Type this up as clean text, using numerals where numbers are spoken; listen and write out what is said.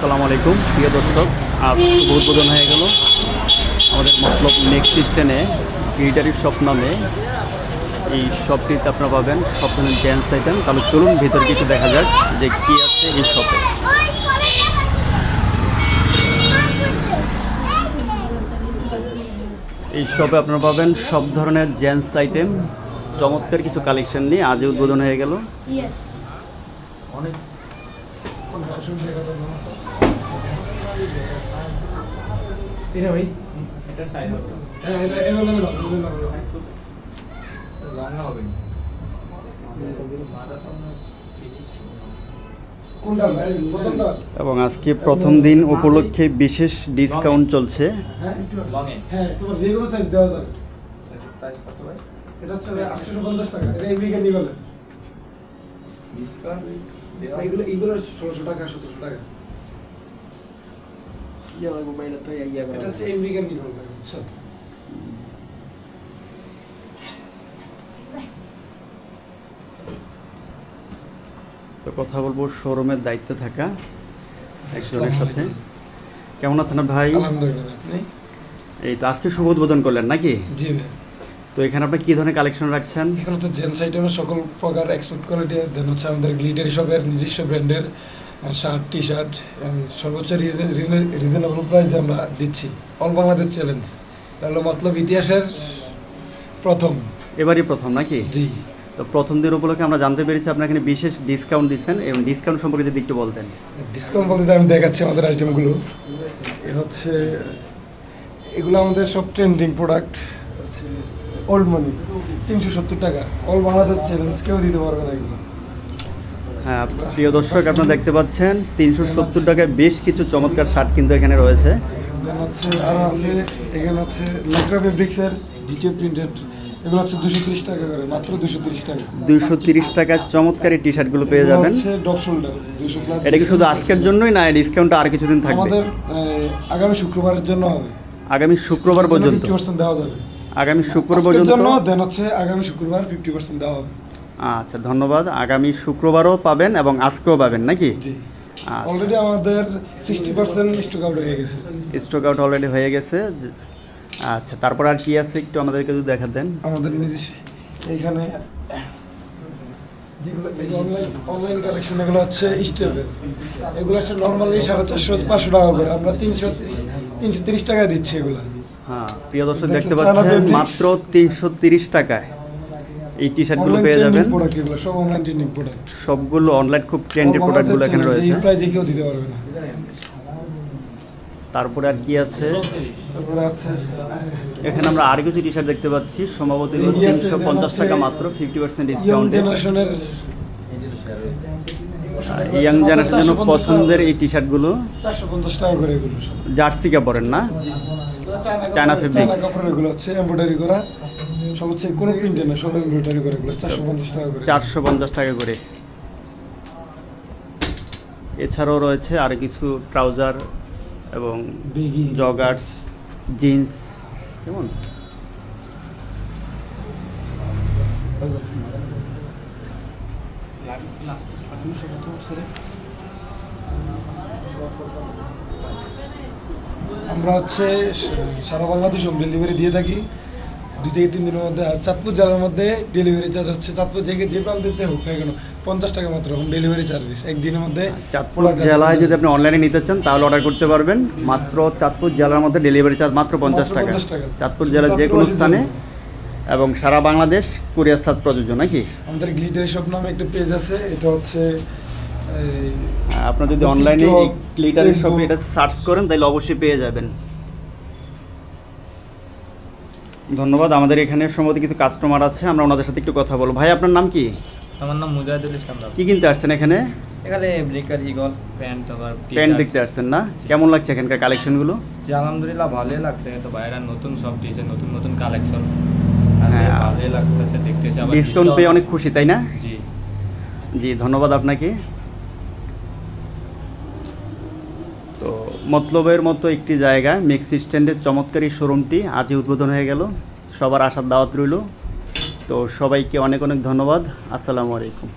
আসসালামু আলাইকুম প্রিয় দর্শক, আজ শুভ উদ্বোধন হয়ে গেল আমাদের মতলব নেক্সট স্টেনে গ্লিটারি শপ নামে। এই শপটিতে আপনারা পাবেন সব ধরনের জেন্টস আইটেম। তাহলে চলুন ভিতরে কিছু দেখা যাক যে কী আছে এই শপে। এই শপে আপনারা পাবেন সব ধরনের জেন্টস আইটেম, চমৎকার কিছু কালেকশন নিয়ে আজই উদ্বোধন হয়ে গেল। এবং আজকে প্রথম দিন উপলক্ষে বিশেষ ডিসকাউন্ট চলছে। তো কথা বলবো শোরুমের দায়িত্বে থাকা একজনের সাথে। কেমন আছেন ভাই? আলহামদুলিল্লাহ। আপনি? এই তো আজকে শুভ উদ্বোধন করলেন নাকি? জি ভাই। তো এখানে আপনি কি ধরনের কালেকশন রাখছেন? এখানে তো জেন্টস আইটেমের সকল প্রকার এক্সপোর্ট কোয়ালিটি, দেন হচ্ছে আমাদের গ্লিটারি শপের নিজস্ব ব্র্যান্ডের শার্ট, টি শার্ট সর্বোচ্চ রিজনেবল প্রাইসে আমরা দিচ্ছি। অল বাংলাদেশ চ্যালেঞ্জ তাহলে মতলব ইতিহাসের প্রথম, এবারই প্রথম নাকি? জি। তো প্রথম দিন উপলক্ষে আমরা জানতে পেরেছি আপনার এখানে বিশেষ ডিসকাউন্ট দিচ্ছেন, এবং ডিসকাউন্ট সম্পর্কে যদি একটু বলতেন। ডিসকাউন্ট বলতে আমি দেখাচ্ছি আমাদের আইটেমগুলো। এ হচ্ছে এগুলো আমাদের সব ট্রেন্ডিং প্রোডাক্ট। হচ্ছে ওল্ড মানি 370 টাকা, অল বাংলাদেশ চ্যালেঞ্জ, কেউ দিতে পারবে না এগুলো। হ্যাঁ প্রিয় দর্শক, আপনারা দেখতে পাচ্ছেন 370 টাকায় বেশ কিছু চমৎকার শার্ট কিন্তু এখানে রয়েছে। হচ্ছে আরও আছে এখানে হচ্ছে লেকরা ফেব্রিক্সের দ্বিতীয় প্রিন্টেড, এগুলো হচ্ছে 230 টাকা করে, মাত্র 230 টাকা। 230 টাকায় চমৎকার এই টি শার্টগুলো পেয়ে যাবেন। হচ্ছে ডপ শোল্ডার 200 প্লাস। এটা কি শুধু আজকের জন্যই না, ডিসকাউন্টটা আর কিছুদিন থাকবে? আমাদের আগামী শুক্রবারের জন্য হবে। আগামী শুক্রবার পর্যন্ত 50% দেওয়া যাবে। আগামী শুক্রবার আজকের পর্যন্ত জন্য দেন হচ্ছে আগামী শুক্রবার 50% দেওয়া হবে। আচ্ছা ধন্যবাদ। আগামী শুক্রবারও পাবেন এবং আজকেও পাবেন নাকি? জি। আচ্ছা, অলরেডি আমাদের 60% স্টক আউট হয়ে গেছে। স্টক আউট অলরেডি হয়ে গেছে। আচ্ছা, তারপর আর কি আছে একটু আমাদেরকে যদি দেখা দেন। আমাদের নিজস্ব এইখানে যেগুলো অনলাইন কালেকশন, এগুলো হচ্ছে স্টেপের, এগুলো হচ্ছে নর্মালি 450-500 টাকা করে, আমরা 330 টাকা দিচ্ছি এগুলো। হ্যাঁ প্রিয় দর্শক, দেখতে পাচ্ছেন মাত্র 330 টাকায় এই টি শার্টগুলো পেয়ে যাবেন। এগুলো সব অনলাইন ট্রেন্ডিং প্রোডাক্ট, সবগুলো অনলাইন খুব ট্রেন্ডি প্রোডাক্টগুলো এখানে রয়েছে। এই প্রাইসে কেউ দিতে পারবে না। তারপরে আর কি আছে? তারপরে আছে এখানে আমরা আর কিছু টি শার্ট দেখতে পাচ্ছি, সম্ভবত 350 টাকা মাত্র, 50% ডিসকাউন্টে। ইয়াং জেনারেশনের জন্য পছন্দের এই টি শার্টগুলো 450 টাকা করে, এগুলো সব জার্সি কাপড়ের না, চায়না ফেব্রিক। চায়না কাপড়, এগুলো হচ্ছে এমব্রয়ডারি করা, সব হচ্ছে কোনো প্রিন্টে না, সব এমব্রয়ডারি করে, এগুলো 450 টাকা করে। 450 টাকা করে। এছাড়াও রয়েছে আর কিছু ট্রাউজার এবং জগার্স, জিন্স। কেমন আমরা হচ্ছে সারা বাংলাদেশ হোম ডেলিভারি দিয়ে থাকি 2 থেকে 3 দিনের মধ্যে। আর চাঁদপুর জেলার মধ্যে ডেলিভারি চার্জ হচ্ছে চাঁদপুর যে প্রান্তে হোক না কেন 50 টাকা মাত্র হোম ডেলিভারি সার্ভিস একদিনের মধ্যে। চাঁদপুর জেলায় যদি আপনি অনলাইনে নিতে চান তাহলে অর্ডার করতে পারবেন। মাত্র চাঁদপুর জেলার মধ্যে ডেলিভারি চার্জ মাত্র 50 টাকা। চাঁদপুর জেলার যে কোনো স্থানে এবং সারা বাংলাদেশ কুরিয়ার চার্জ প্রযোজ্য নাকি? আমাদের গ্লিটারি শপ নামে একটা পেজ আছে, এটা হচ্ছে আপনারা যদি অনলাইনে গ্লিটারি শপে এটা সার্চ করেন তাহলে অবশ্যই পেয়ে যাবেন। ধন্যবাদ। আমাদের এখানে সম্ভবত কিছু কাস্টমার আছে, আমরা ওনাদের সাথে একটু কথা বলবো। ভাই আপনার নাম কি? আমার নাম মুজাহিদুল ইসলাম। কি কিনতে আসছেন এখানে? এখানে ব্রেকার, ইগল, প্যান্ট, আবার প্যান্ট দেখতে আসছেন না? কেমন লাগছে এখানকার কালেকশনগুলো? জি আলহামদুলিল্লাহ ভালোই লাগছে। তো বাইরে নতুন সব দিয়েছে, নতুন নতুন কালেকশন আছে, ভালোই লাগতেছে দেখতেছি। আবার ডিসকাউন্ট পেয়ে অনেক খুশি তাই না? জি জি ধন্যবাদ আপনাকে। তো মতলবের মতো একটি জায়গা মেক্সি স্ট্যান্ডের চমৎকার এই শোরুমটি আজই উদ্বোধন হয়ে গেল। সবার আসার দাওয়াত রইল। তো সবাইকে অনেক অনেক ধন্যবাদ। আসসালামু আলাইকুম।